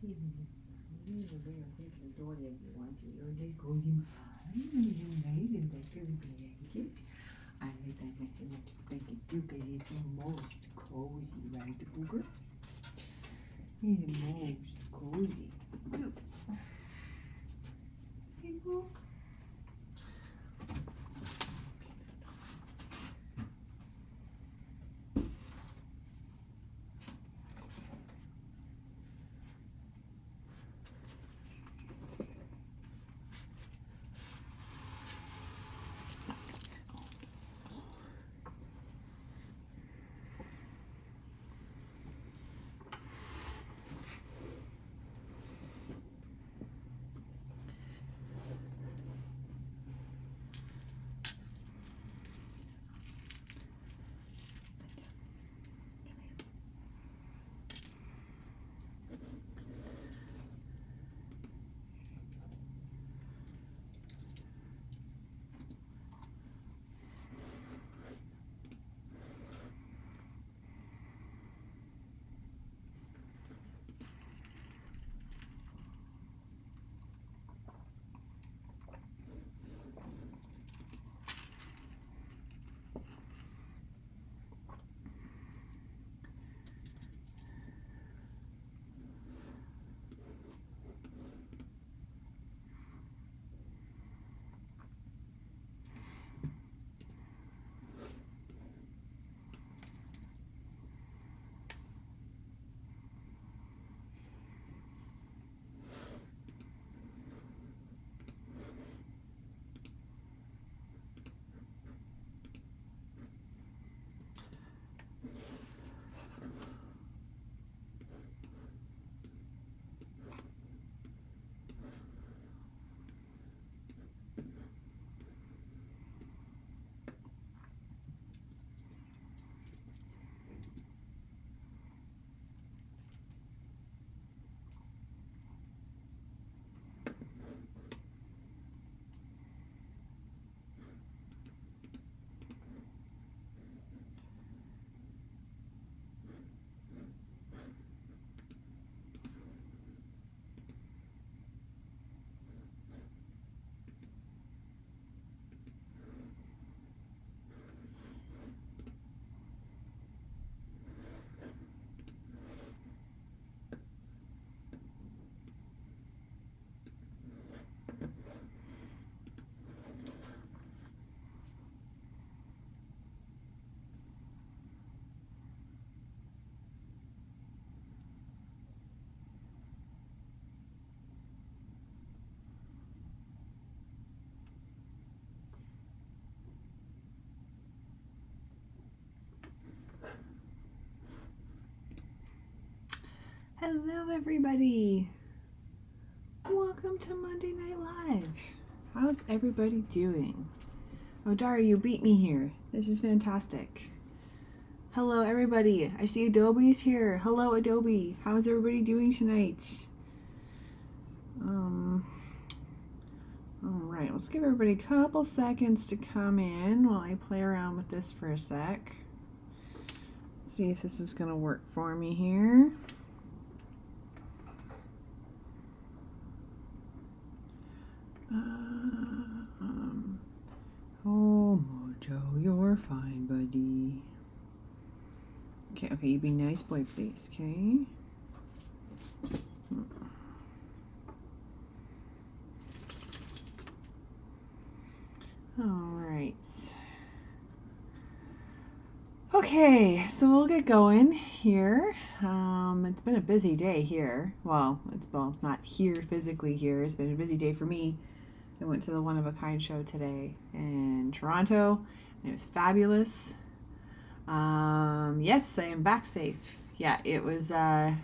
Even just leave the way or take the door if you want to. You're just cozy. You're nice in that little blanket. I like that nice and much blanket too because he's the most cozy, right, the booger? He's the most cozy. Good. Hey, boo. Hello, everybody. Welcome to Monday Night Live. How's everybody doing? Oh, Dari, you beat me here. This is fantastic. Hello, everybody. I see Adobe's here. Hello, Adobe. How's everybody doing tonight? All right, let's give everybody a couple seconds to come in while I play around with this for a sec. Let's see if this is going to work for me here. Oh, Mojo, you're fine, buddy. Okay, you be nice boy, please, okay? All right. Okay, so we'll get going here. It's been a busy day here. Well, not here physically here. It's been a busy day for me. I went to the One of a Kind show today in Toronto, and it was fabulous. Yes, I am back safe. Yeah, it was a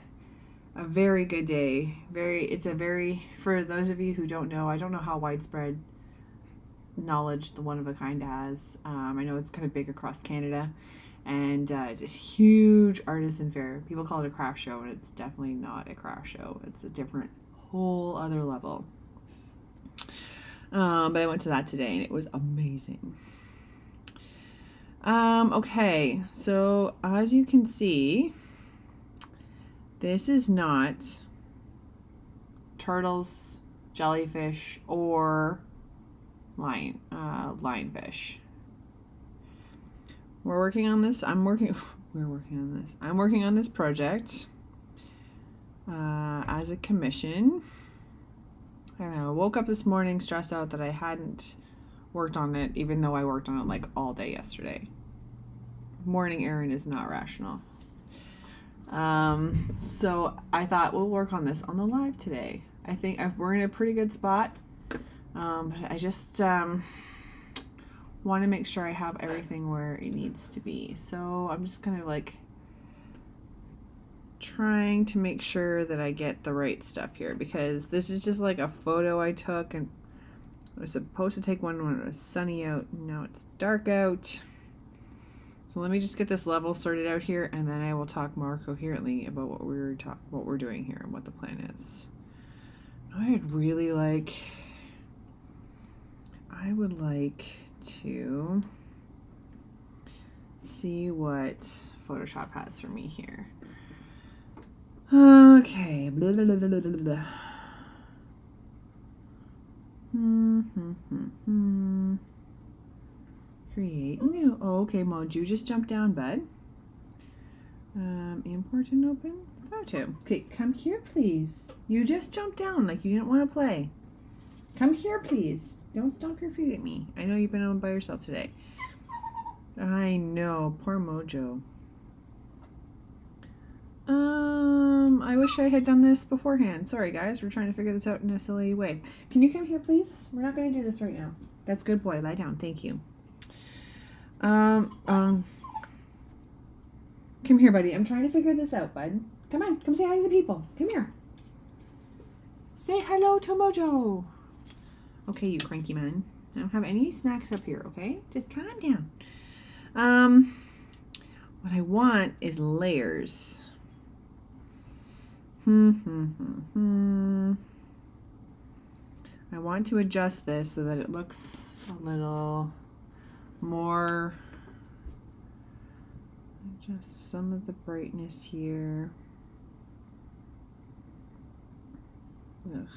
very good day. For those of you who don't know, I don't know how widespread knowledge the One of a Kind has. I know it's kind of big across Canada, and it's this huge artisan fair. People call it a craft show, and it's definitely not a craft show. It's a different, whole other level. But I went to that today, and it was amazing. Okay, so as you can see, this is not turtles, jellyfish, or lionfish. We're working on this. We're working on this. I'm working on this project as a commission. I don't know. I woke up this morning stressed out that I hadn't worked on it, even though I worked on it like all day yesterday. Morning Erin is not rational. So I thought we'll work on this on the live today. I think we're in a pretty good spot. But I just want to make sure I have everything where it needs to be. So I'm just kind of like trying to make sure that I get the right stuff here, because this is just like a photo I took, and I was supposed to take one when it was sunny out. Now it's dark out. So let me just get this level sorted out here, and then I will talk more coherently about what we're doing here and what the plan is. I would like to see what Photoshop has for me here. Okay. Blah, blah, blah, blah, blah, blah. Create new. Oh, okay, Moju, just jump down, bud. Import and open photo. Okay, come here, please. You just jumped down like you didn't want to play. Come here, please. Don't stomp your feet at me. I know you've been on by yourself today. I know, poor Mojo. I wish I had done this beforehand. Sorry, guys. We're trying to figure this out in a silly way. Can you come here, please? We're not going to do this right now. That's good, boy. Lie down. Thank you. Come here, buddy. I'm trying to figure this out, bud. Come on. Come say hi to the people. Come here. Say hello to Mojo. Okay, you cranky man. I don't have any snacks up here, okay? Just calm down. What I want is layers. I want to adjust this so that it looks a little more, adjust some of the brightness here. Ugh.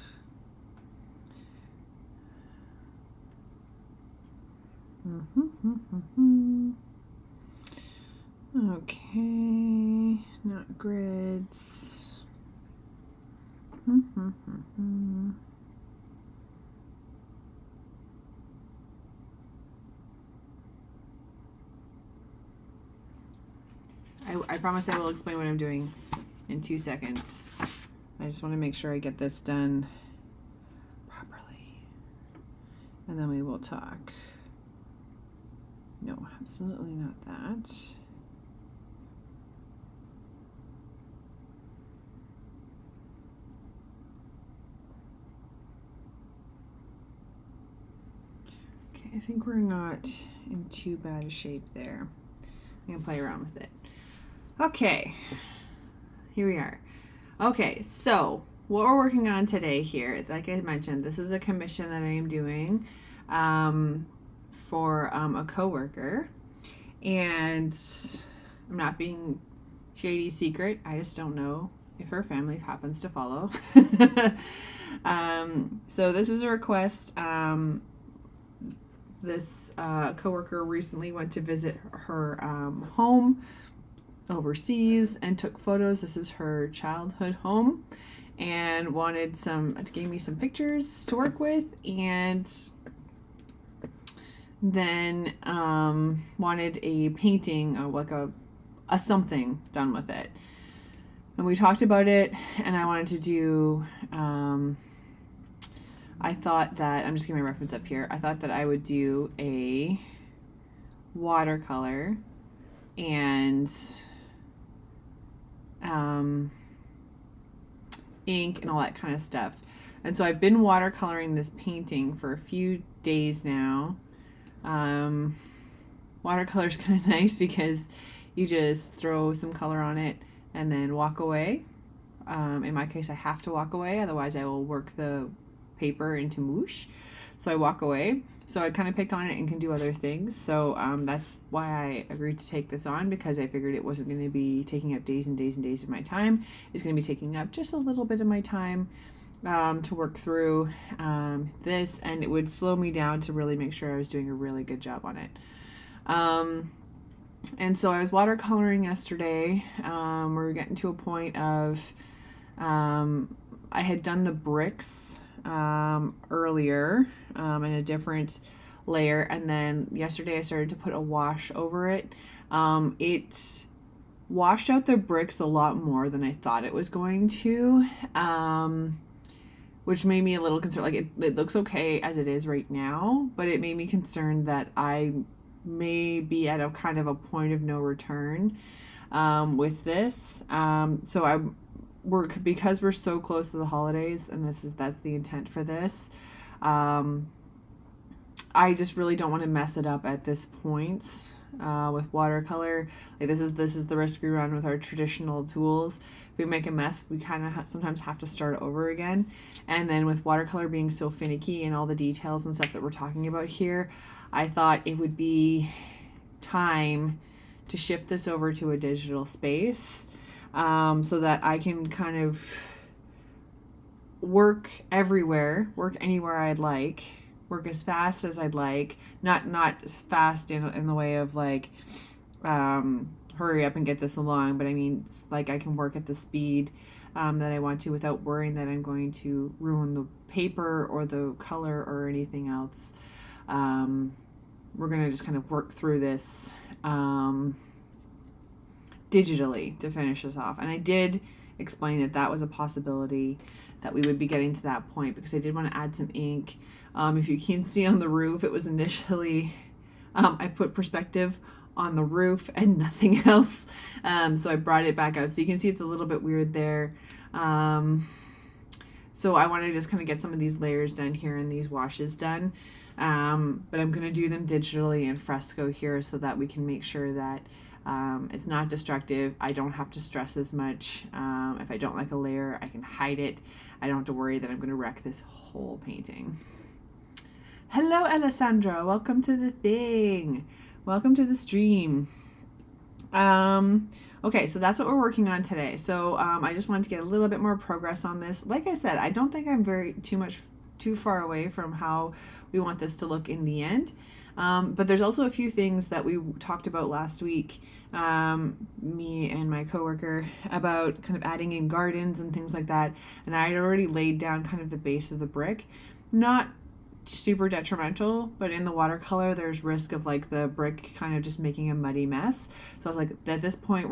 Okay, not grids. I promise I will explain what I'm doing in 2 seconds. I just want to make sure I get this done properly, and then we will talk. No, absolutely not that. Okay, I think we're not in too bad a shape there. I'm gonna play around with it. Okay, here we are. Okay, so what we're working on today here, like I mentioned, this is a commission that I am doing for a coworker, and I'm not being shady secret. I just don't know if her family happens to follow. So this was a request. This coworker recently went to visit her home overseas and took photos. This is her childhood home, and gave me some pictures to work with, and then wanted a painting of like a something done with it. And we talked about it, and I wanted to do I thought that, I'm just getting my reference up here, I thought that I would do a watercolor and ink and all that kind of stuff. And so I've been watercoloring this painting for a few days now. Watercolor is kind of nice because you just throw some color on it and then walk away. In my case, I have to walk away, otherwise I will work the paper into mousse. So I walk away. So I kind of picked on it and can do other things. So that's why I agreed to take this on, because I figured it wasn't going to be taking up days and days and days of my time. It's going to be taking up just a little bit of my time, to work through this, and it would slow me down to really make sure I was doing a really good job on it. And so I was watercoloring yesterday. We were getting to a point of I had done the bricks earlier in a different layer, and then yesterday I started to put a wash over it. It washed out the bricks a lot more than I thought it was going to, which made me a little concerned. Like it looks okay as it is right now, but it made me concerned that I may be at a kind of a point of no return with this. So because we're so close to the holidays, and that's the intent for this. I just really don't want to mess it up at this point with watercolor. Like this is the risk we run with our traditional tools. If we make a mess, we kind of sometimes have to start over again. And then with watercolor being so finicky and all the details and stuff that we're talking about here, I thought it would be time to shift this over to a digital space so that I can kind of work everywhere, work anywhere I'd like, work as fast as I'd like, not fast in the way of like hurry up and get this along, but I mean like I can work at the speed that I want to without worrying that I'm going to ruin the paper or the color or anything else. We're going to just kind of work through this digitally to finish this off. And I did explain that was a possibility, that we would be getting to that point, because I did want to add some ink. If you can see on the roof, it was initially, I put perspective on the roof and nothing else. So I brought it back out. So you can see it's a little bit weird there. So I want to just kind of get some of these layers done here and these washes done. But I'm going to do them digitally in fresco here so that we can make sure that it's not destructive. I don't have to stress as much. If I don't like a layer, I can hide it. I don't have to worry that I'm going to wreck this whole painting. Hello, Alessandra. Welcome to the thing. Welcome to the stream. Okay, so that's what we're working on today. So I just wanted to get a little bit more progress on this. Like I said, I don't think I'm too far away from how we want this to look in the end. But there's also a few things that we talked about last week, me and my coworker, about kind of adding in gardens and things like that. And I had already laid down kind of the base of the brick. Not super detrimental, but in the watercolor there's risk of like the brick kind of just making a muddy mess. So I was like, at this point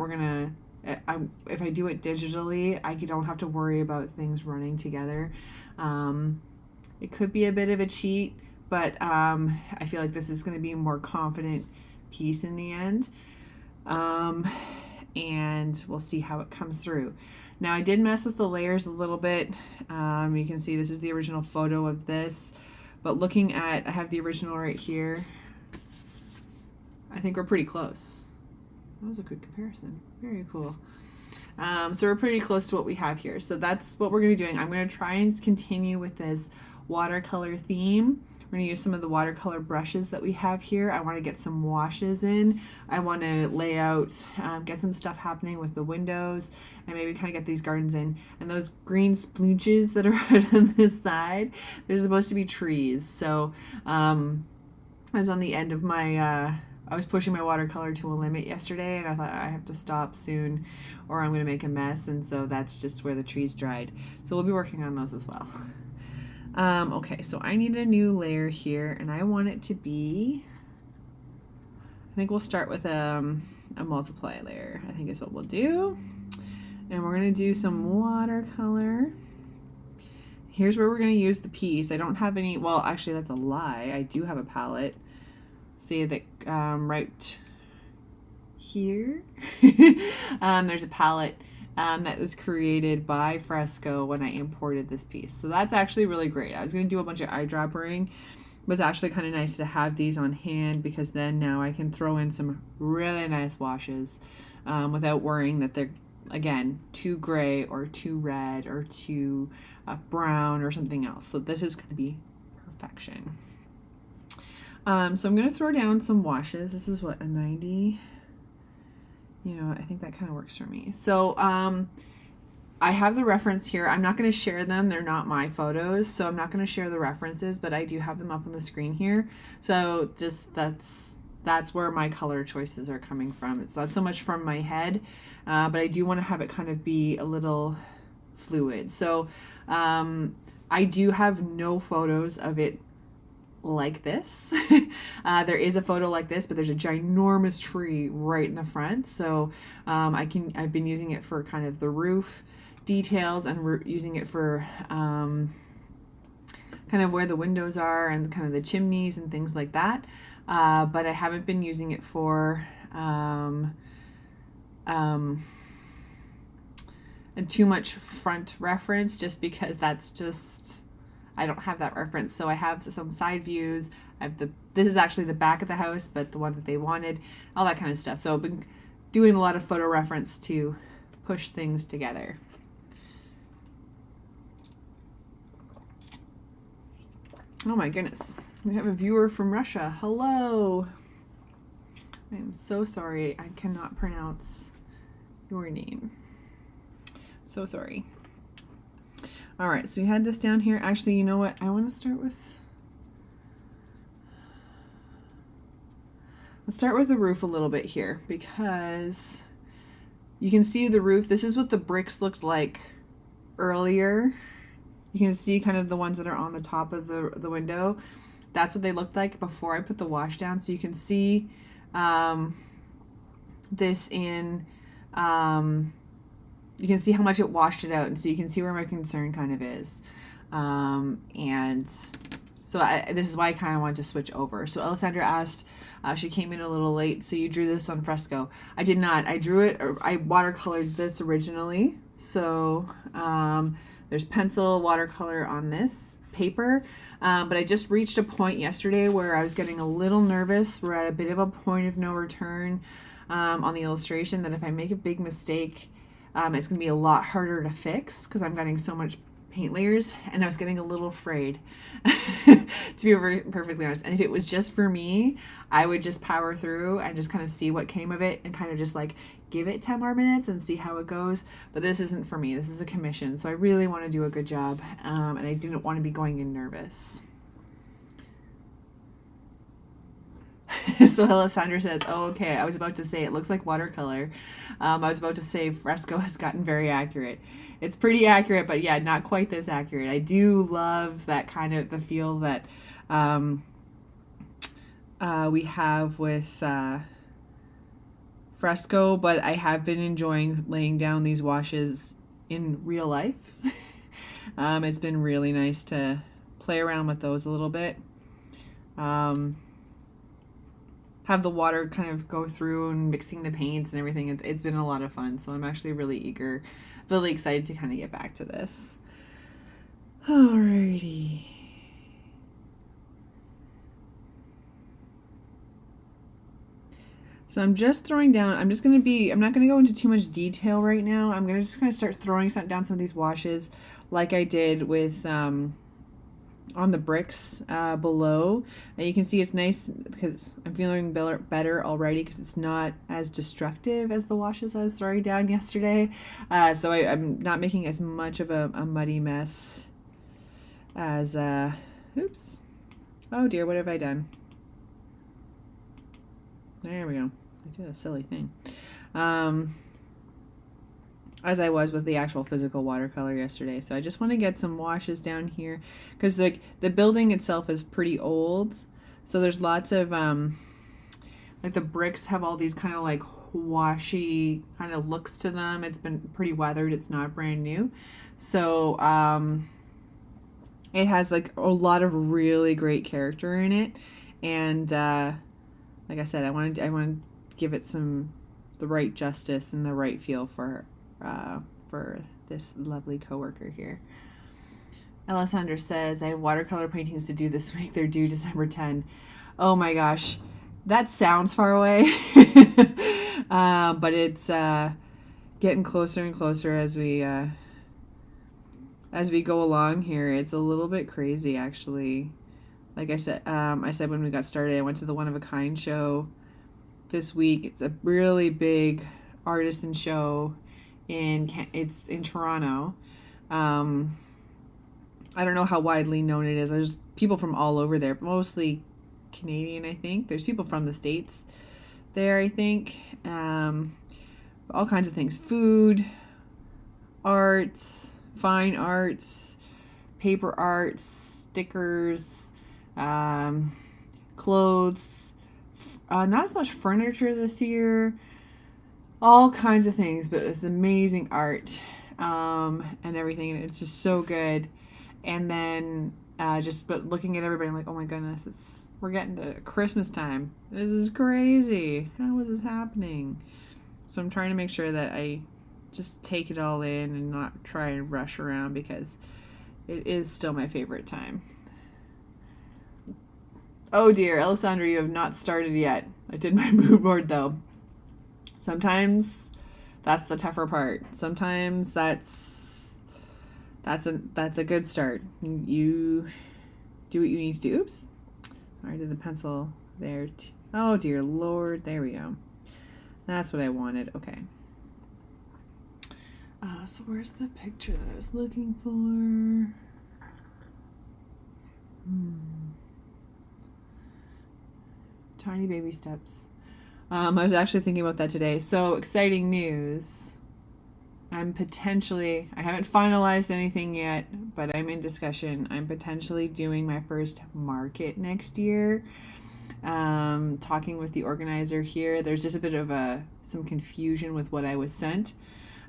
if I do it digitally, I don't have to worry about things running together. It could be a bit of a cheat, but I feel like this is going to be a more confident piece in the end. And we'll see how it comes through. Now I did mess with the layers a little bit. You can see this is the original photo of this. But looking at, I have the original right here. I think we're pretty close. That was a good comparison. Very cool. So we're pretty close to what we have here. So that's what we're going to be doing. I'm going to try and continue with this watercolor theme. We're going to use some of the watercolor brushes that we have here. I want to get some washes in. I want to lay out, get some stuff happening with the windows, and maybe kind of get these gardens in. And those green splooches that are out on this side, they're supposed to be trees. So I was on the end of my, I was pushing my watercolor to a limit yesterday, and I thought I have to stop soon or I'm going to make a mess. And so that's just where the trees dried. So we'll be working on those as well. Okay, so I need a new layer here, and I want it to be, I think we'll start with a multiply layer, I think is what we'll do. And we're going to do some watercolor. Here's where we're going to use the piece. I don't have any, well, actually that's a lie. I do have a palette. See that right here, there's a palette that was created by Fresco when I imported this piece. So that's actually really great. I was going to do a bunch of eyedroppering. It was actually kind of nice to have these on hand, because then now I can throw in some really nice washes without worrying that they're, again, too gray or too red or too brown or something else. So this is going to be perfection. So I'm going to throw down some washes. This is what, a 90? You know, I think that kind of works for me. So I have the reference here. I'm not going to share them. They're not my photos, so I'm not going to share the references, but I do have them up on the screen here. So just that's where my color choices are coming from. It's not so much from my head, but I do want to have it kind of be a little fluid. So I do have no photos of it like this. There is a photo like this, but there's a ginormous tree right in the front. So I've been using it for kind of the roof details, and we're using it for kind of where the windows are and kind of the chimneys and things like that. But I haven't been using it for too much front reference, just because that's just, I don't have that reference. So I have some side views. I have this is actually the back of the house, but the one that they wanted, all that kind of stuff. So I've been doing a lot of photo reference to push things together. Oh my goodness. We have a viewer from Russia. Hello. I am so sorry. I cannot pronounce your name. So sorry. All right, so we had this down here. Actually, you know what? I want to start with... Let's start with the roof a little bit here, because you can see the roof. This is what the bricks looked like earlier. You can see kind of the ones that are on the top of the window. That's what they looked like before I put the wash down. So you can see this in... you can see how much it washed it out, and so you can see where my concern kind of is. And so this is why I kind of wanted to switch over. So Alessandra asked, she came in a little late, so you drew this on fresco. I did not. I drew it, or I watercolored this originally. So there's pencil watercolor on this paper. But I just reached a point yesterday where I was getting a little nervous. We're at a bit of a point of no return on the illustration, that if I make a big mistake, it's going to be a lot harder to fix, because I'm getting so much paint layers, and I was getting a little afraid, to be perfectly honest. And if it was just for me, I would just power through and just kind of see what came of it, and kind of just like give it 10 more minutes and see how it goes. But this isn't for me. This is a commission, so I really want to do a good job, and I didn't want to be going in nervous. So Alessandra says, oh, okay, I was about to say it looks like watercolor. I was about to say fresco has gotten very accurate. It's pretty accurate, but yeah, not quite this accurate. I do love that kind of the feel that we have with fresco, but I have been enjoying laying down these washes in real life. It's been really nice to play around with those a little bit. Have the water kind of go through and mixing the paints and everything. It's been a lot of fun, so I'm actually really excited to kind of get back to this. Alrighty. So I'm just throwing down, I'm not going to go into too much detail right now. I'm going to just kind of start throwing down some of these washes like I did with... on the bricks below. And you can see it's nice because I'm feeling better already, because it's not as destructive as the washes I was throwing down yesterday. So I'm not making as much of a muddy mess as oops, oh dear, what have I done? There we go. I did a silly thing. As I was with the actual physical watercolor yesterday. So I just want to get some washes down here, because like the building itself is pretty old. So there's lots of like the bricks have all these kind of like washy kind of looks to them. It's been pretty weathered. It's not brand new. So it has like a lot of really great character in it. And like I said, I want to give it the right justice and the right feel for this lovely coworker here. Alessandra says, I have watercolor paintings to do this week. They're due December 10. Oh my gosh, that sounds far away. But it's getting closer and closer as we go along here. It's a little bit crazy, actually. Like I said when we got started, I went to the One of a Kind show this week. It's a really big artisan show It's in Toronto. I don't know how widely known it is. There's people from all over there, mostly Canadian, I think. There's people from the States there, I think. All kinds of things. Food, arts, fine arts, paper arts, stickers, clothes, not as much furniture this year. All kinds of things, but it's amazing art and everything. And it's just so good. And then but looking at everybody, I'm like, oh my goodness, we're getting to Christmas time. This is crazy. How is this happening? So I'm trying to make sure that I just take it all in and not try and rush around, because it is still my favorite time. Oh dear, Alessandra, you have not started yet. I did my mood board though. Sometimes that's the tougher part. Sometimes that's a good start. You do what you need to do. Oops. Sorry, I did the pencil there. Oh dear Lord. There we go. That's what I wanted. Okay. So where's the picture that I was looking for? Tiny baby steps. I was actually thinking about that today. So exciting news. I haven't finalized anything yet, but I'm in discussion. I'm potentially doing my first market next year. Talking with the organizer here. There's just a bit of some confusion with what I was sent.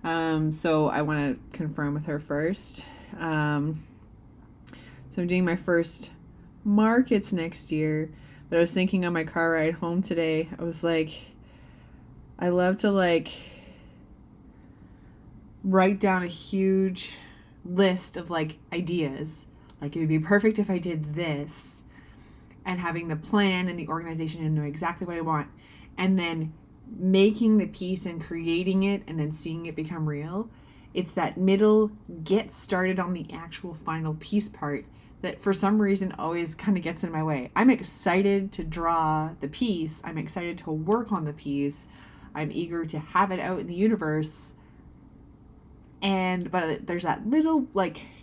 So I want to confirm with her first. So I'm doing my first markets next year. But I was thinking on my car ride home today, I was like, I love to write down a huge list of ideas. It would be perfect if I did this, and having the plan and the organization and know exactly what I want, and then making the piece and creating it and then seeing it become real. It's that middle get started on the actual final piece part that for some reason always kind of gets in my way. I'm excited to draw the piece. I'm excited to work on the piece. I'm eager to have it out in the universe. But there's that little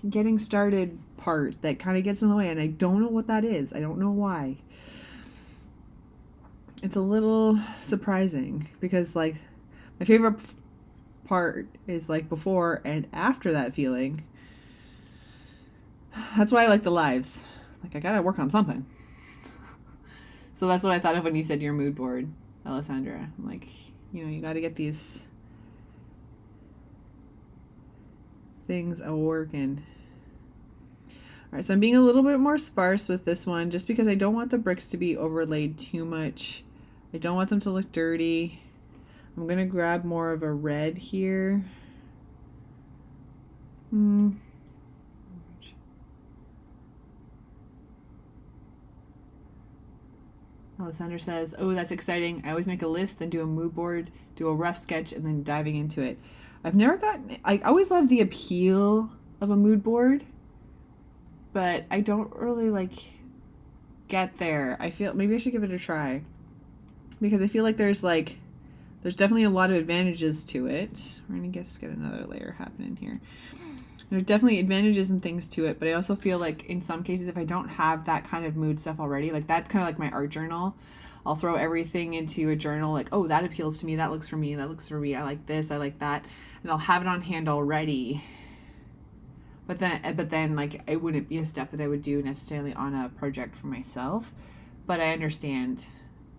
getting started part that kind of gets in the way, and I don't know what that is. I don't know why. It's a little surprising because my favorite part is before and after that feeling. That's why I like the lives. I gotta work on something. So that's what I thought of when you said your mood board, Alessandra. I'm you gotta get these things a working. All right, so I'm being a little bit more sparse with this one just because I don't want the bricks to be overlaid too much. I don't want them to look dirty. I'm gonna grab more of a red here. Alessandra says, oh, that's exciting. I always make a list, then do a mood board, do a rough sketch, and then diving into it. I always love the appeal of a mood board, but I don't really get there. I feel maybe I should give it a try because I feel there's definitely a lot of advantages to it. We're going to get another layer happening here. There's definitely advantages and things to it, but I also feel in some cases, if I don't have that kind of mood stuff already, that's kind of my art journal. I'll throw everything into a journal, oh, that appeals to me, that looks for me, that looks for me, I like this, I like that, and I'll have it on hand already. But then it wouldn't be a step that I would do necessarily on a project for myself, but I understand.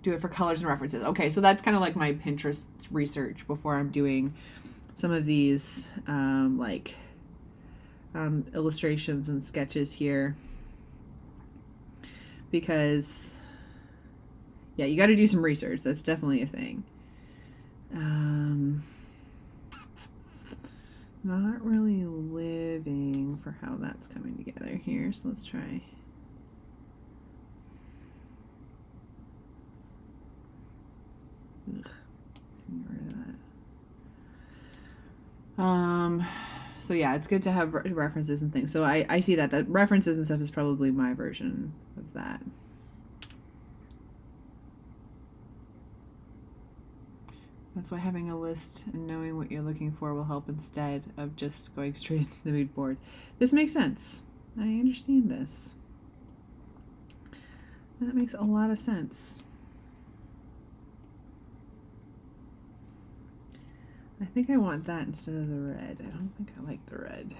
Do it for colors and references. Okay, so that's kind of my Pinterest research before I'm doing some of these illustrations and sketches here, because you got to do some research. That's definitely a thing. Not really living for how that's coming together here, so let's try. Ugh, get rid of that. So yeah, it's good to have references and things. So I see that references and stuff is probably my version of that. That's why having a list and knowing what you're looking for will help instead of just going straight into the mood board. This makes sense. I understand this. That makes a lot of sense. I think I want that instead of the red. I don't think I like the red.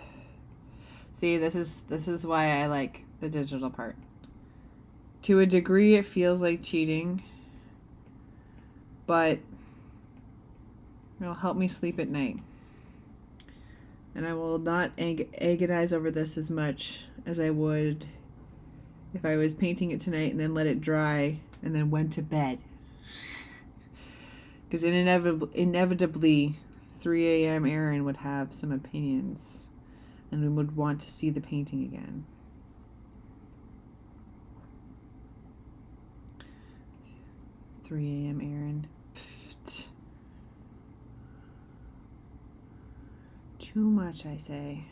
See, this is why I like the digital part. To a degree, it feels like cheating, but it'll help me sleep at night. And I will not agonize over this as much as I would if I was painting it tonight and then let it dry and then went to bed. Because inevitably, 3 a.m. Erin would have some opinions and we would want to see the painting again. A.m. Erin. Too much, I say.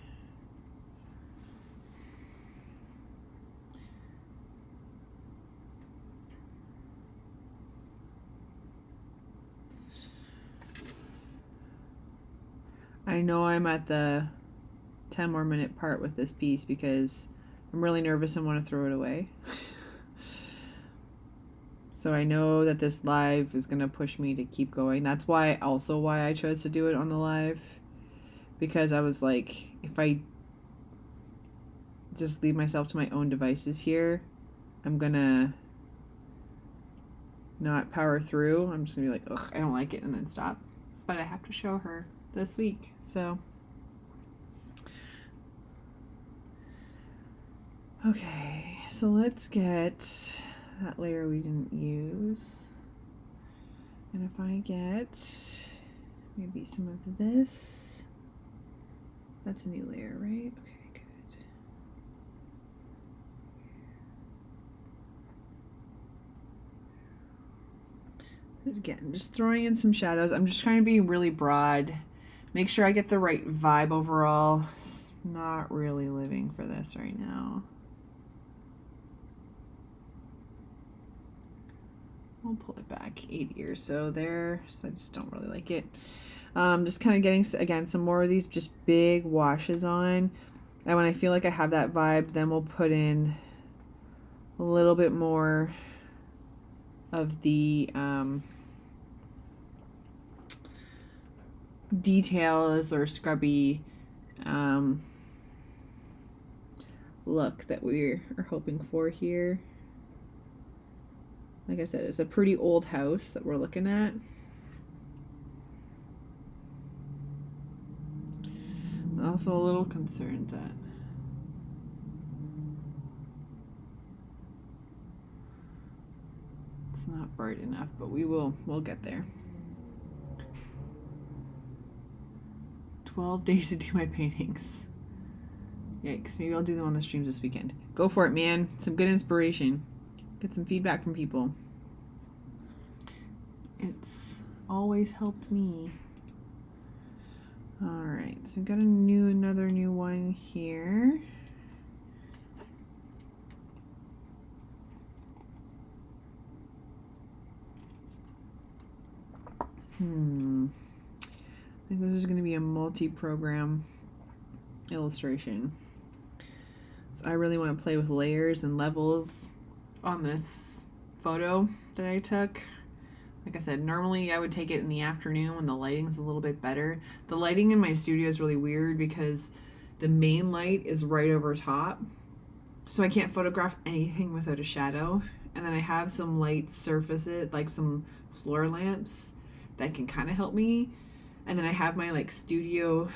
I know I'm at the 10 more minute part with this piece because I'm really nervous and want to throw it away. So I know that this live is going to push me to keep going. That's why I chose to do it on the live. Because I was like, if I just leave myself to my own devices here, I'm going to not power through. I'm just going to be like, ugh, I don't like it, and then stop. But I have to show her this week. So, okay. So let's get that layer we didn't use. And if I get maybe some of this, that's a new layer, right? Okay, good. Again, just throwing in some shadows. I'm just trying to be really broad. Make sure I get the right vibe overall. Not really living for this right now. I'll pull it back 80 or so there, so I just don't really like it. Just kind of getting, again, some more of these just big washes on. And when I feel like I have that vibe, then we'll put in a little bit more of the details or scrubby look that we are hoping for here. Like I said, it's a pretty old house that we're looking at. I'm also a little concerned that it's not bright enough, but we'll get there. 12 days to do my paintings. Yikes, maybe I'll do them on the streams this weekend. Go for it, man. Some good inspiration. Get some feedback from people. It's always helped me. All right, so we've got another new one here. I think this is going to be a multi-program illustration. So I really want to play with layers and levels on this photo that I took. Like I said, normally I would take it in the afternoon when the lighting's a little bit better. The lighting in my studio is really weird because the main light is right over top. So I can't photograph anything without a shadow. And then I have some light surfaces, like some floor lamps that can kind of help me. And then I have my like studio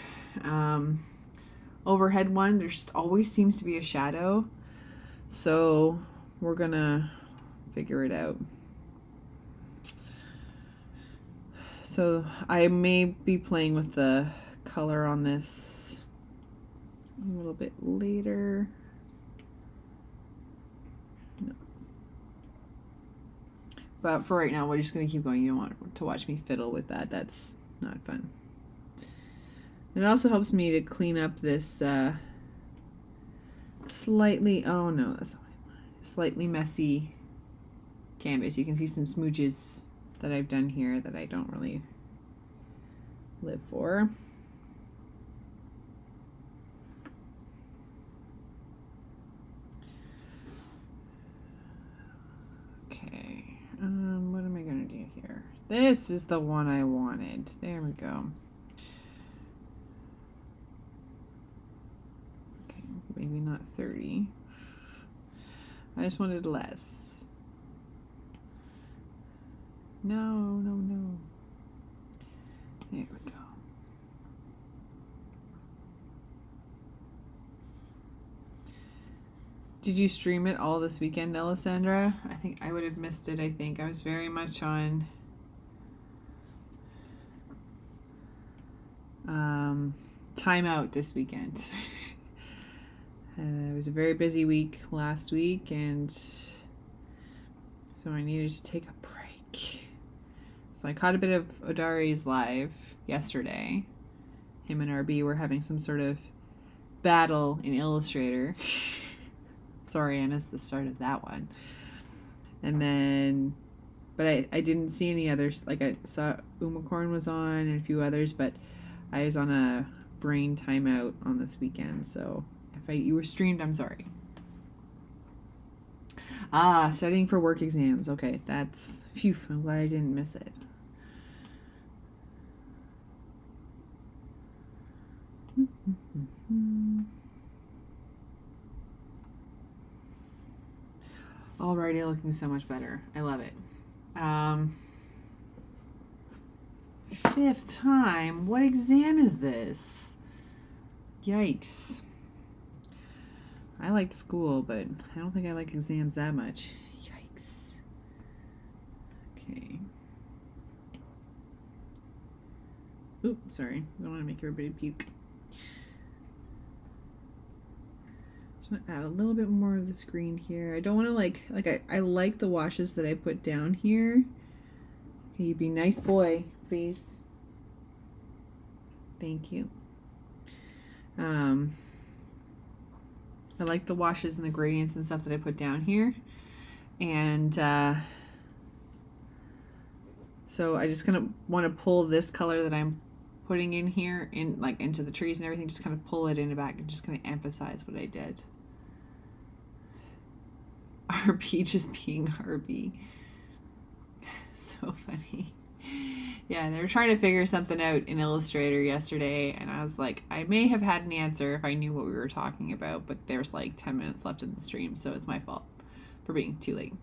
overhead one. There just always seems to be a shadow. So we're gonna figure it out. So I may be playing with the color on this a little bit later. No. But for right now, we're just going to keep going. You don't want to watch me fiddle with that. That's not fun. And it also helps me to clean up this slightly, oh no, that's not what I want. Slightly messy canvas. You can see some smooches that I've done here that I don't really live for. Okay, what am I gonna do here? This is the one I wanted. There we go. Okay, maybe not 30. I just wanted less. No. There we go. Did you stream it all this weekend, Alessandra? I think I would have missed it. I was very much on timeout this weekend. It was a very busy week last week, and so I needed to take a break. So I caught a bit of Odari's live yesterday. Him and RB were having some sort of battle in Illustrator. Sorry, I missed the start of that one. And then, but I didn't see any others. Like I saw Umacorn was on and a few others, but I was on a brain timeout on this weekend. So if you were streamed, I'm sorry. Studying for work exams. Okay, that's, phew, I'm glad I didn't miss it. Already looking so much better. I love it. 5th time? What exam is this? Yikes. I liked school, but I don't think I like exams that much. Yikes. Okay. Oop, sorry. I don't want to make everybody puke. Just want to add a little bit more of this green here. I don't want to I like the washes that I put down here. Okay, you be a nice boy, please. Thank you. I like the washes and the gradients and stuff that I put down here. And so I just kind of want to pull this color that I'm putting in here in into the trees and everything, just kind of pull it in the back and just kind of emphasize what I did. RB just being RB. So funny. Yeah, they were trying to figure something out in Illustrator yesterday, and I was like, I may have had an answer if I knew what we were talking about, but there's like 10 minutes left in the stream, so it's my fault for being too late.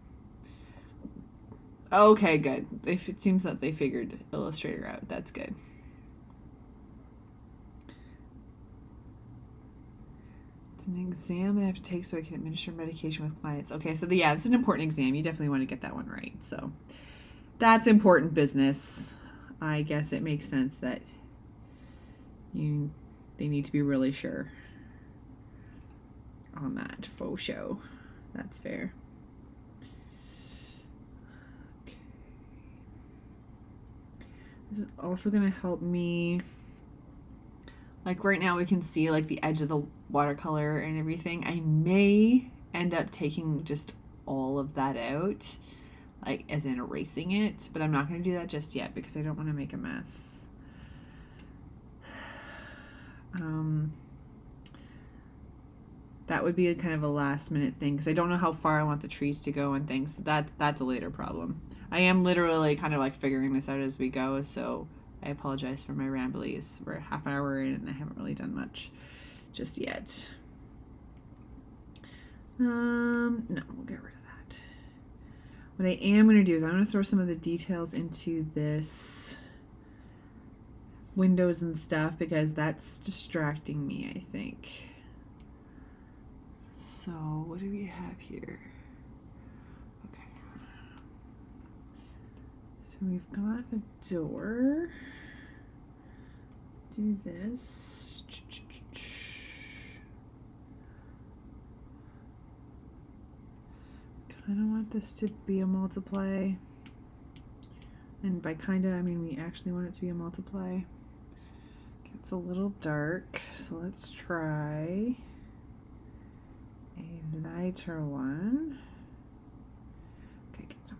Okay, good. It seems that they figured Illustrator out. That's good. It's an exam that I have to take so I can administer medication with clients. Okay, so yeah, it's an important exam. You definitely want to get that one right. So that's important business. I guess it makes sense that they need to be really sure on that faux show. That's fair. Okay. This is also going to help me. Like right now we can see like the edge of the watercolor and everything. I may end up taking just all of that out, like as in erasing it, but I'm not going to do that just yet because I don't want to make a mess. That would be a kind of a last minute thing because I don't know how far I want the trees to go and things. So that's a later problem. I am literally kind of like figuring this out as we go, so I apologize for my ramblies. We're a half hour in and I haven't really done much just yet. No, we'll get rid of that. What I am going to do is I'm going to throw some of the details into this windows and stuff because that's distracting me, I think. So what do we have here? Okay. So we've got a door. Do this. Kind of want this to be a multiply. And by kind of, I mean we actually want it to be a multiply. It's a little dark, so let's try a lighter one. Okay, good.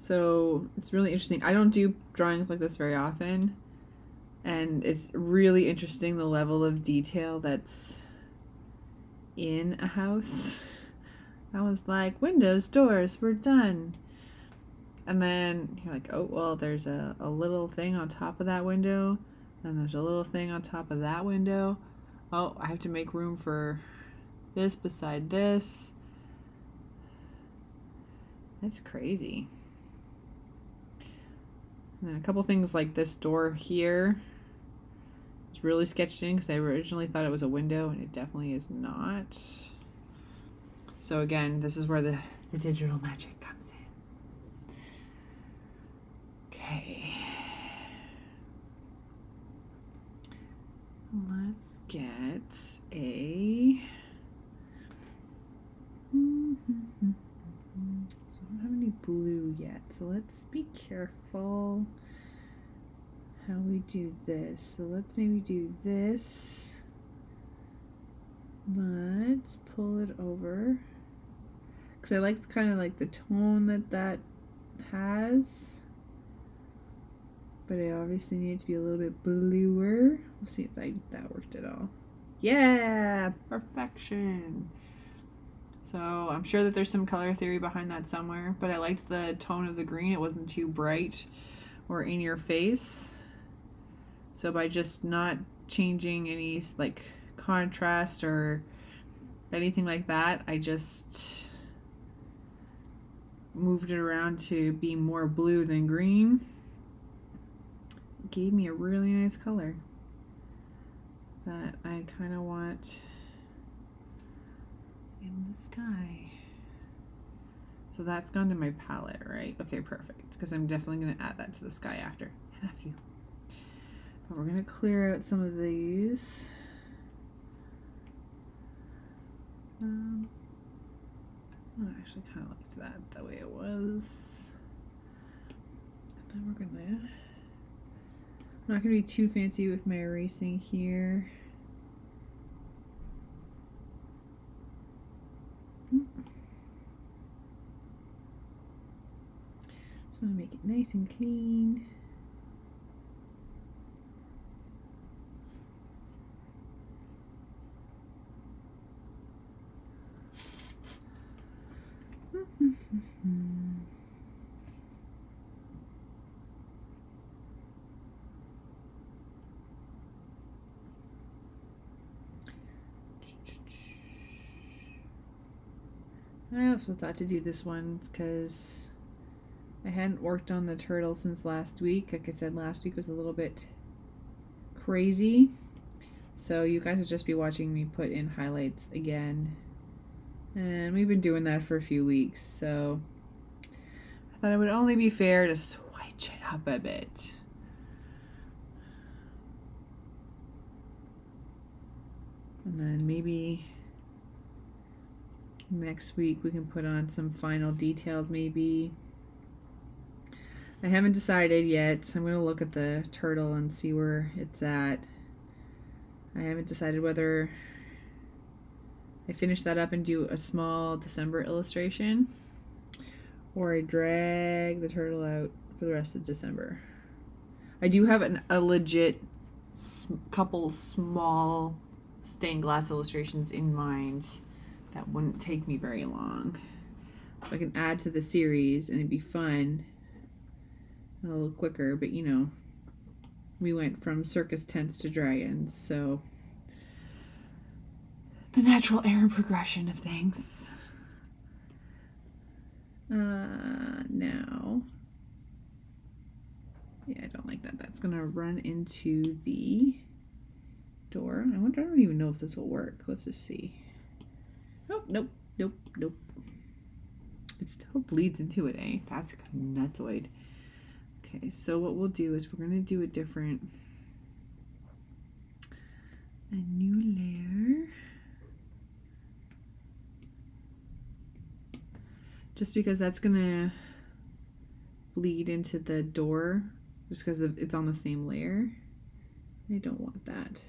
So it's really interesting. I don't do drawings like this very often. And it's really interesting the level of detail that's in a house. I was like, windows, doors, we're done. And then you're like, oh, well, there's a little thing on top of that window. And there's a little thing on top of that window. Oh, I have to make room for this beside this. That's crazy. And then a couple things like this door here. It's really sketched in because I originally thought it was a window and it definitely is not. So again, this is where the digital magic comes in. Okay. Let's get a... So I don't have any blue yet, so let's be careful how we do this. So let's maybe do this. Let's pull it over. Because I like kind of like the tone that has. But I obviously need it to be a little bit bluer. We'll see if that worked at all. Yeah! Perfection! So I'm sure that there's some color theory behind that somewhere. But I liked the tone of the green. It wasn't too bright or in your face. So by just not changing any like contrast or anything like that, I just moved it around to be more blue than green. It gave me a really nice color that I kind of want in the sky. So that's gone to my palette, right? Okay, perfect. Because I'm definitely going to add that to the sky after. And a few. But we're going to clear out some of these. I actually kind of liked that the way it was. And then we're going to... I'm not going to be too fancy with my erasing here. So I'm going to make it nice and clean. I also thought to do this one because I hadn't worked on the turtle since last week. Like I said, last week was a little bit crazy. So you guys will just be watching me put in highlights again. And we've been doing that for a few weeks. So I thought it would only be fair to switch it up a bit. And then maybe next week we can put on some final details maybe. I haven't decided yet. So I'm going to look at the turtle and see where it's at. I haven't decided whether I finish that up and do a small December illustration or I drag the turtle out for the rest of December. I do have a legit couple small stained glass illustrations in mind that wouldn't take me very long. So I can add to the series and it'd be fun and a little quicker, but you know, we went from circus tents to dragons, so the natural error progression of things. Now, yeah, I don't like that. That's gonna run into the door. I don't even know if this will work. Let's just see. Oh, nope. It still bleeds into it, eh? That's nutsoid. Okay, so what we'll do is we're gonna do a new layer. Just because that's gonna bleed into the door, just because it's on the same layer. I don't want that.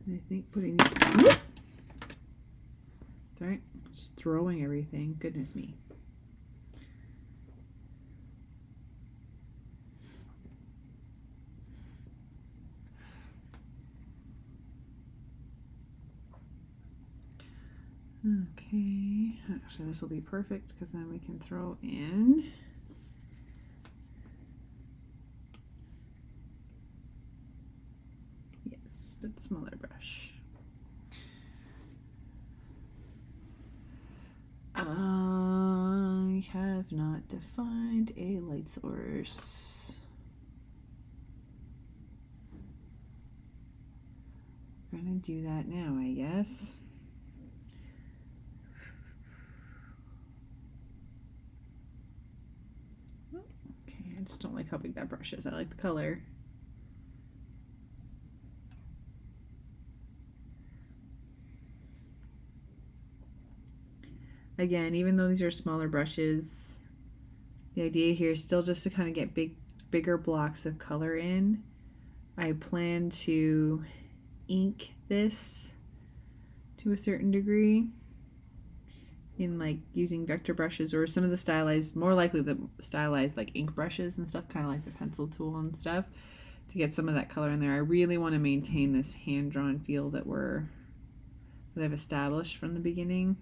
And I think putting... Sorry, just throwing everything. Goodness me. Okay, actually this will be perfect because then we can throw in but smaller brush. I have not defined a light source. We're gonna do that now, I guess. Okay, I just don't like how big that brush is. I like the color. Again, even though these are smaller brushes, the idea here is still just to kind of get bigger blocks of color in. I plan to ink this to a certain degree in like using vector brushes or some of the stylized, more likely the stylized like ink brushes and stuff, kind of like the pencil tool and stuff, to get some of that color in there. I really want to maintain this hand-drawn feel that I've established from the beginning.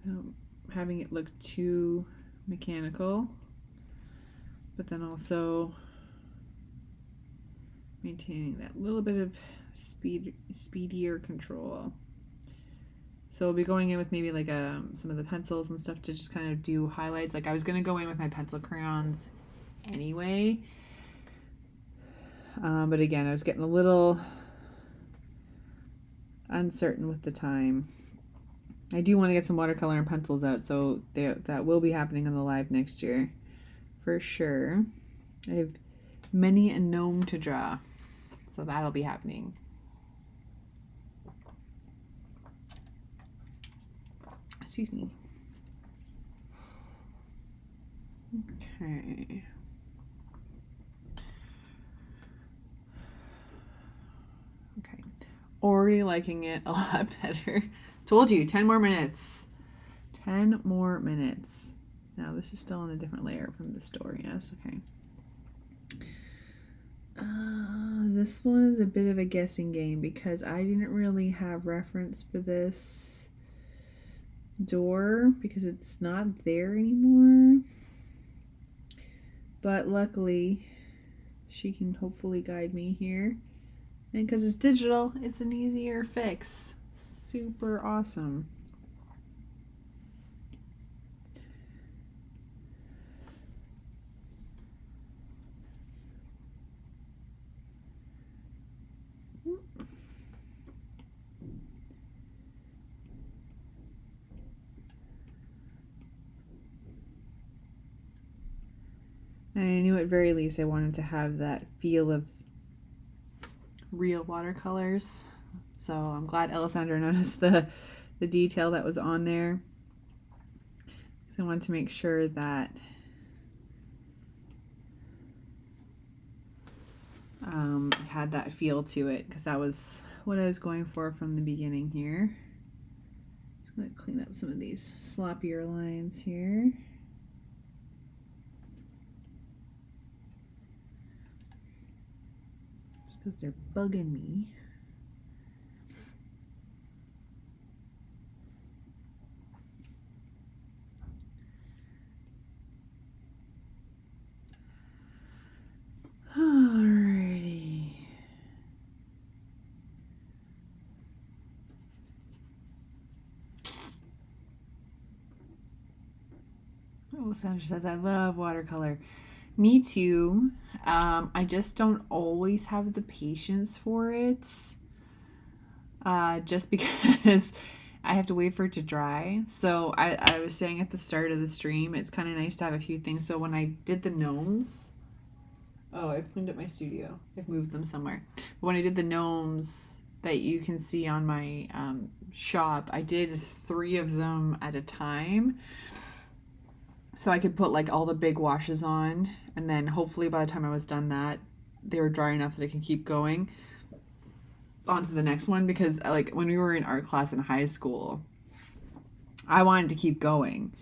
Without having it look too mechanical, but then also maintaining that little bit of speedier control. So we'll be going in with maybe like some of the pencils and stuff to just kind of do highlights. Like I was gonna go in with my pencil crayons anyway, but again I was getting a little uncertain with the time. I do want to get some watercolor and pencils out, so that will be happening on the live next year for sure. I have many a gnome to draw, so that'll be happening. Excuse me. Okay. Okay. Already liking it a lot better. Told you, 10 more minutes. 10 more minutes. Now this is still on a different layer from the store, yes, okay. This one is a bit of a guessing game because I didn't really have reference for this door because it's not there anymore. But luckily, she can hopefully guide me here. And because it's digital, it's an easier fix. Super awesome. And I knew at very least I wanted to have that feel of real watercolors. So I'm glad Alessandra noticed the detail that was on there. So I wanted to make sure that it had that feel to it, because that was what I was going for from the beginning here. Just going to clean up some of these sloppier lines here. Just because they're bugging me. Alrighty. Oh, Sandra says, I love watercolor. Me too. I just don't always have the patience for it. Just because I have to wait for it to dry. So I was saying at the start of the stream, it's kind of nice to have a few things. So when I did the gnomes, oh, I've cleaned up my studio. I've moved them somewhere. But when I did the gnomes that you can see on my shop, I did 3 of them at a time. so I could put like all the big washes on, and then hopefully by the time I was done that, they were dry enough that I could keep going on to the next one. Because like when we were in art class in high school, I wanted to keep going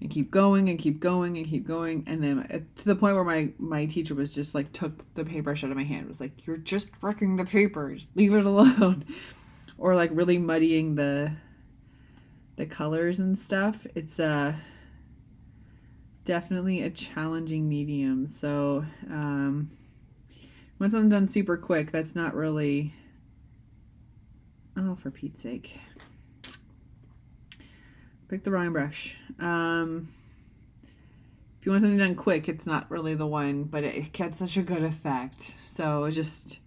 and keep going and keep going and keep going, and then to the point where my teacher was just like took the paintbrush out of my hand, was like, "You're just wrecking the paper, just leave it alone." Or like really muddying the colors and stuff. It's definitely a challenging medium. So once I'm done super quick, that's not really, oh, for Pete's sake, pick the wrong brush. If you want something done quick, it's not really the one, but it gets such a good effect. So just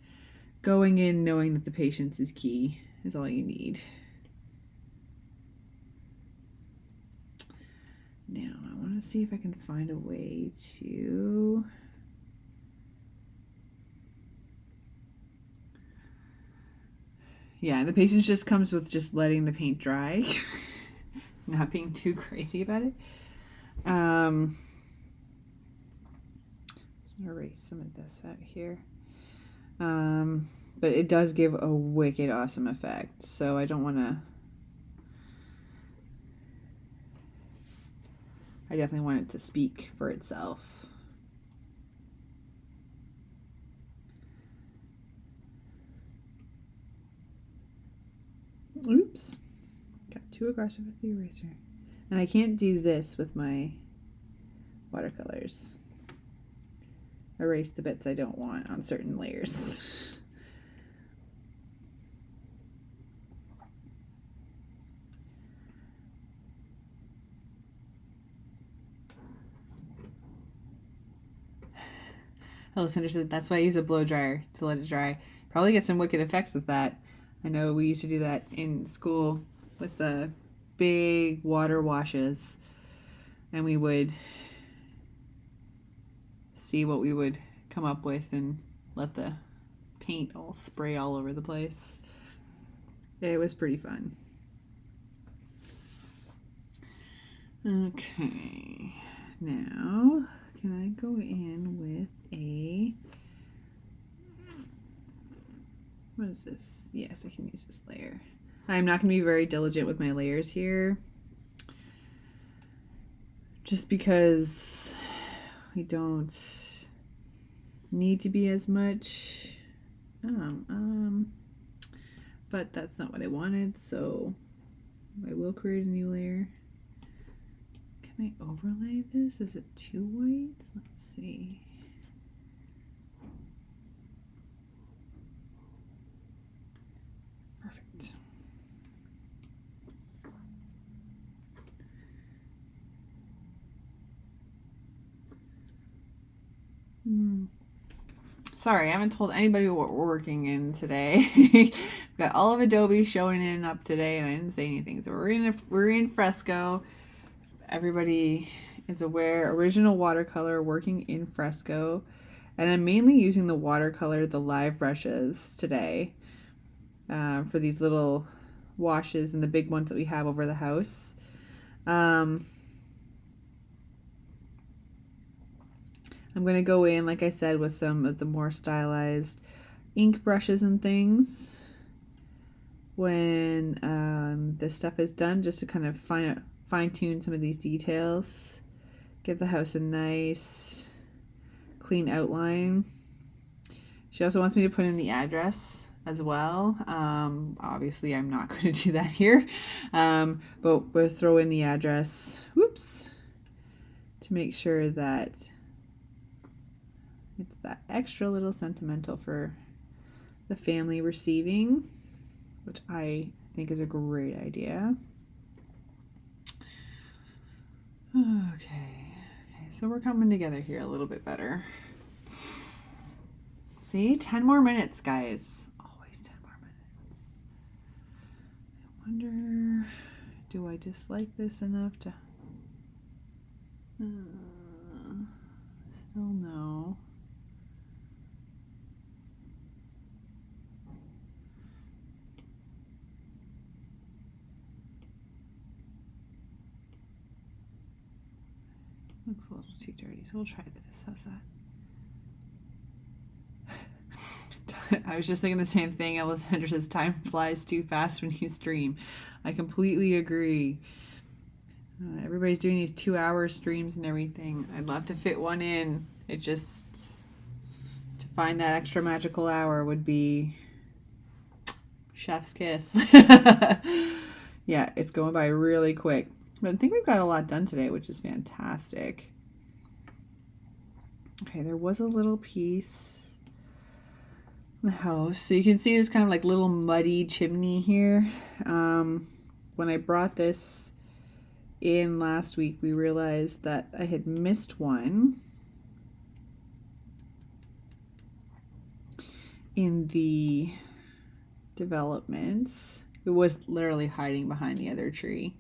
going in knowing that the patience is key is all you need. Now I want to see if I can find a way to the patience just comes with just letting the paint dry. Not being too crazy about it. I'm gonna erase some of this out here. But it does give a wicked awesome effect, so I don't want to. I definitely want it to speak for itself. Oops. Got too aggressive with the eraser. And I can't do this with my watercolors. Erase the bits I don't want on certain layers. Hello, Cinder said that's why I use a blow dryer to let it dry. Probably get some wicked effects with that. I know we used to do that in school with the big water washes, and we would see what we would come up with and let the paint all spray all over the place. It was pretty fun. Okay, now can I go in with a, what is this? Yes, I can use this layer. I'm not going to be very diligent with my layers here, just because we don't need to be as much. But that's not what I wanted, so I will create a new layer. Can I overlay this? Is it too white? Let's see. Perfect. Sorry, I haven't told anybody what we're working in today. We've got all of Adobe showing in up today, and I didn't say anything. So we're in Fresco. Everybody is aware. Original watercolor, working in Fresco, and I'm mainly using the watercolor, the live brushes today for these little washes and the big ones that we have over the house. I'm going to go in, like I said, with some of the more stylized ink brushes and things when this stuff is done, just to kind of fine-tune some of these details. Give the house a nice, clean outline. She also wants me to put in the address as well. Obviously, I'm not going to do that here, but we'll throw in the address, whoops, to make sure that it's that extra little sentimental for the family receiving, which I think is a great idea. Okay, so we're coming together here a little bit better. See, 10 more minutes, guys. Always 10 more minutes. I wonder, do I dislike this enough to... still no. looks a little too dirty, so we'll try this. How's that? I was just thinking the same thing. Alessandra says time flies too fast when you stream. I completely agree. Everybody's doing these 2-hour streams and everything. I'd love to fit one in. It just, to find that extra magical hour would be chef's kiss. Yeah, it's going by really quick. But I think we've got a lot done today, which is fantastic. Okay, there was a little piece in the house. So you can see this kind of like little muddy chimney here. When I brought this in last week, we realized that I had missed one in the developments. It was literally hiding behind the other tree.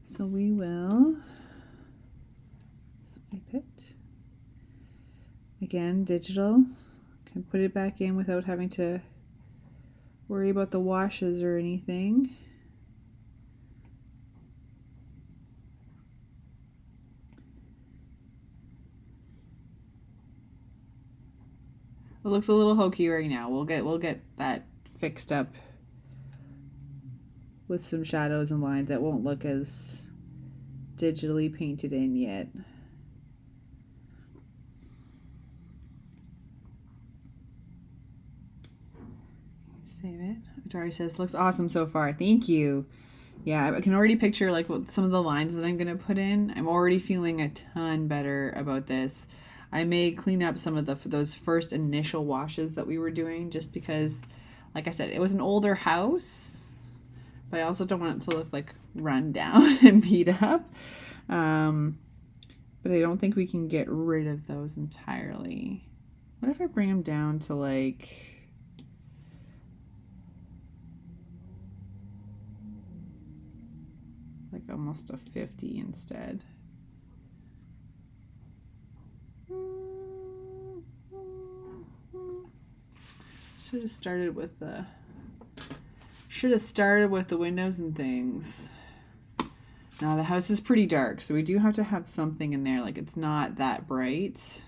So we will swipe it. Again, digital. Can put it back in without having to worry about the washes or anything. It looks a little hokey right now. We'll get that fixed up with some shadows and lines that won't look as digitally painted in yet. Save it. Atari says, looks awesome so far. Thank you. Yeah, I can already picture like what some of the lines that I'm going to put in. I'm already feeling a ton better about this. I may clean up some of those first initial washes that we were doing just because, like I said, it was an older house, but I also don't want it to look like run down and beat up. But I don't think we can get rid of those entirely. What if I bring them down to like almost a 50 instead? Should have started with the windows and things. Now the house is pretty dark, so we do have to have something in there. Like, it's not that bright.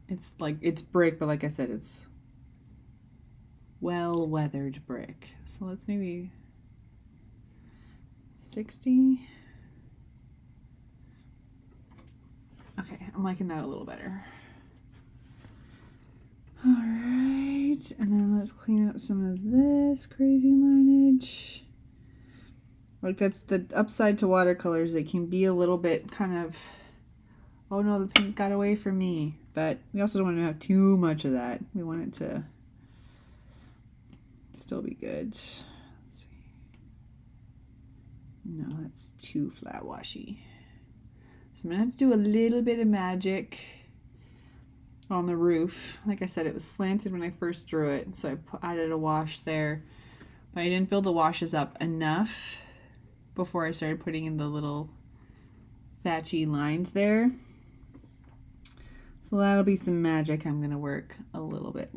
It's like, it's brick, but like I said, it's well weathered brick. So let's maybe 60. Okay, I'm liking that a little better. All right, and then let's clean up some of this crazy lineage. Like, that's the upside to watercolors. It can be a little bit kind of, oh no, the paint got away from me. But we also don't want to have too much of that. We want it to still be good. Let's see. No, that's too flat washy. So I'm gonna have to do a little bit of magic on the roof. Like I said, it was slanted when I first drew it, so I added a wash there. But I didn't build the washes up enough before I started putting in the little thatchy lines there. So that'll be some magic I'm gonna work a little bit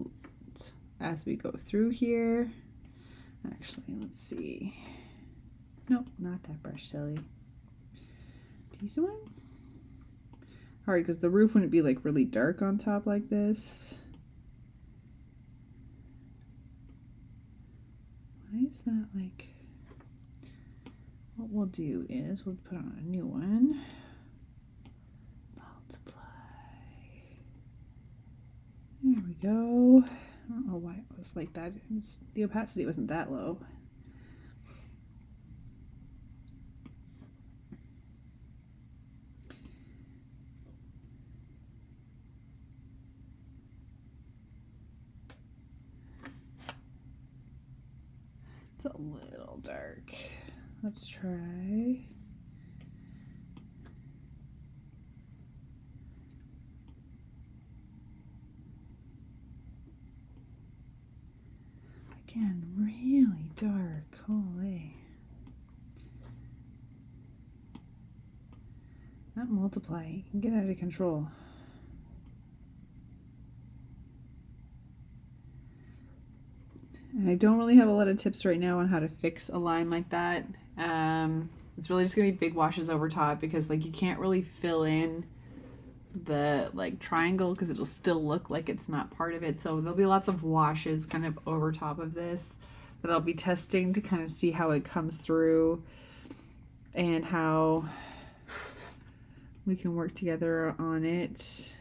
as we go through here. Actually, let's see. Nope, not that brush, silly. Decent one? Hard, because the roof wouldn't be like really dark on top like this. Why is that like... What we'll do is we'll put on a new one. Multiply. There we go. I don't know why it was like that. The opacity wasn't that low. It's a little dark. Let's try. Again, really dark. Holy. That multiply, you can get out of control. And I don't really have a lot of tips right now on how to fix a line like that. It's really just gonna be big washes over top because like you can't really fill in the like triangle because it'll still look like it's not part of it. So there'll be lots of washes kind of over top of this that I'll be testing to kind of see how it comes through and how we can work together on it.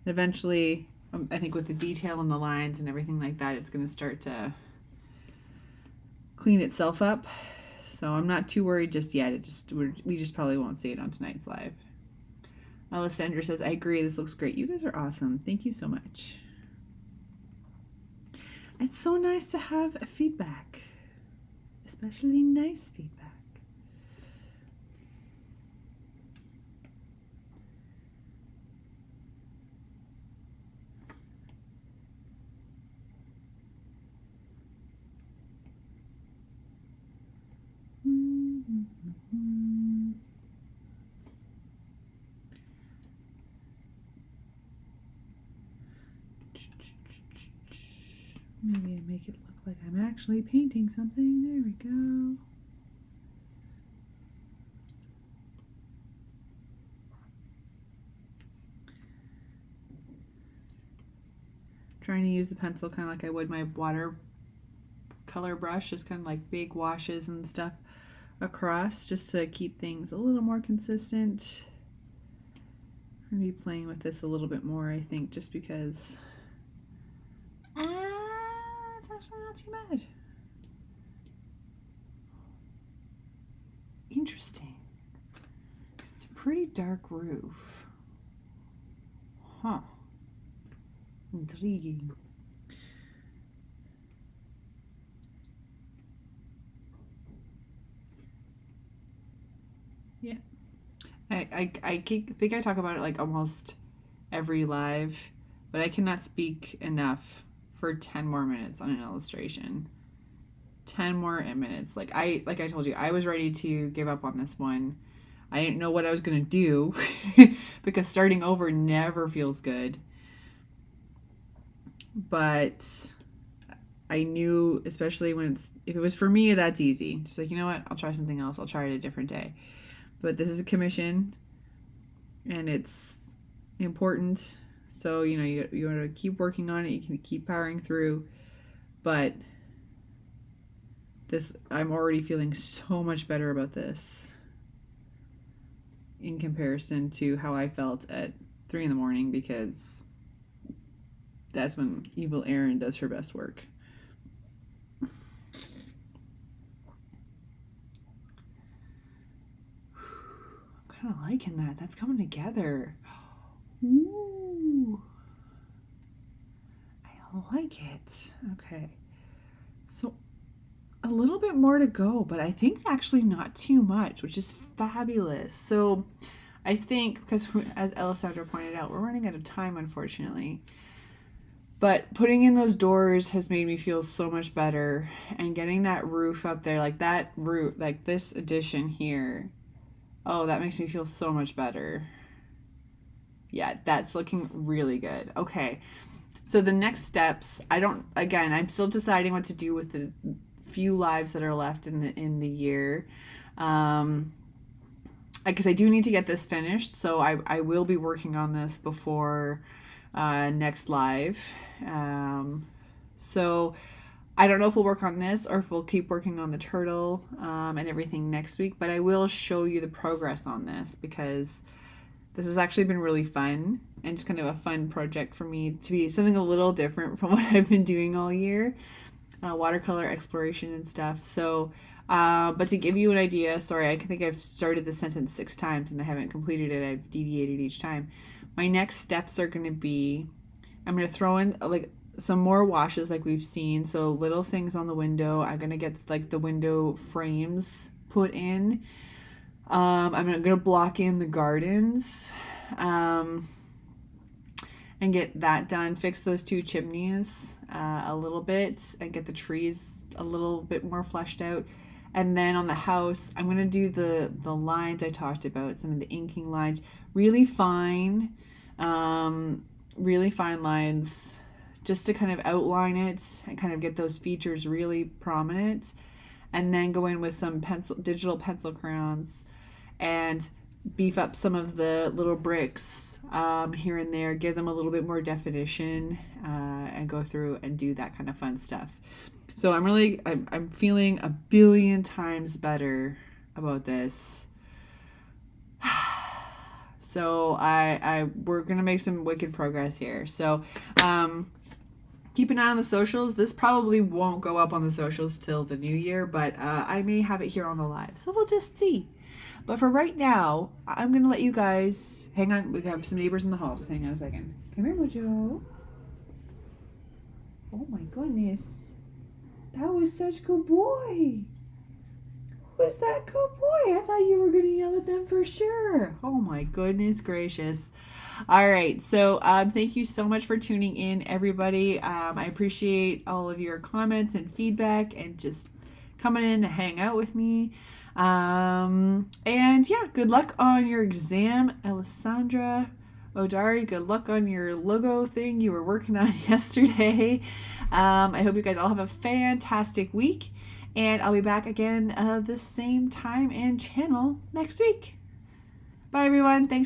Eventually, I think with the detail on the lines and everything like that, it's going to start to clean itself up. So I'm not too worried just yet. We just probably won't see it on tonight's live. Alessandra says, I agree. This looks great. You guys are awesome. Thank you so much. It's so nice to have a feedback, especially nice feedback. Maybe I make it look like I'm actually painting something. There we go. Trying to use the pencil kind of like I would my watercolor brush, just kind of like big washes and stuff across just to keep things a little more consistent. I'm going to be playing with this a little bit more, I think, just because it's actually not too bad. Interesting. It's a pretty dark roof. Huh. Intriguing. Yeah. I think I talk about it like almost every live, but I cannot speak enough for 10 more minutes on an illustration. 10 more minutes. Like I told you, I was ready to give up on this one. I didn't know what I was going to do because starting over never feels good. But I knew, especially when if it was for me, that's easy. Just like, you know what? I'll try something else. I'll try it a different day. But this is a commission and it's important. So, you know, you want to keep working on it. You can keep powering through. But this, I'm already feeling so much better about this in comparison to how I felt at 3 in the morning, because that's when Evil Erin does her best work. I'm kind of liking that. That's coming together. Ooh. I like it. Okay. So a little bit more to go, but I think actually not too much, which is fabulous. So I think, because as Alessandra pointed out, we're running out of time, unfortunately. But putting in those doors has made me feel so much better. And getting that roof up there, like that roof, like this addition here, oh, that makes me feel so much better. Yeah, that's looking really good. Okay. So the next steps, I'm still deciding what to do with the few lives that are left in the year. Because I do need to get this finished. So I will be working on this before next live. So I don't know if we'll work on this or if we'll keep working on the turtle and everything next week, but I will show you the progress on this, because this has actually been really fun and just kind of a fun project for me to be something a little different from what I've been doing all year, watercolor exploration and stuff. So, but to give you an idea, sorry, I think I've started the sentence 6 times and I haven't completed it. I've deviated each time. My next steps are going to be, I'm going to throw in like some more washes like we've seen. So little things on the window. I'm going to get like the window frames put in. I'm going to block in the gardens and get that done. Fix those 2 chimneys a little bit and get the trees a little bit more fleshed out. And then on the house, I'm going to do the lines I talked about, some of the inking lines, really fine lines just to kind of outline it and kind of get those features really prominent. And then go in with some digital pencil crayons and beef up some of the little bricks here and there, give them a little bit more definition, and go through and do that kind of fun stuff. So I'm feeling a billion times better about this. So we're gonna make some wicked progress here. So keep an eye on the socials. This probably won't go up on the socials till the new year, but I may have it here on the live. So we'll just see. But for right now, I'm going to let you guys hang on. We have some neighbors in the hall. Just hang on a second. Come here, Mojo. Oh my goodness. That was such a good boy. Who was that good boy? I thought you were going to yell at them for sure. Oh my goodness gracious. All right. So thank you so much for tuning in, everybody. I appreciate all of your comments and feedback and just coming in to hang out with me. And yeah, good luck on your exam, Alessandra Odari. Good luck on your logo thing you were working on yesterday. I hope you guys all have a fantastic week, and I'll be back again the same time and channel next week. Bye everyone. Thanks.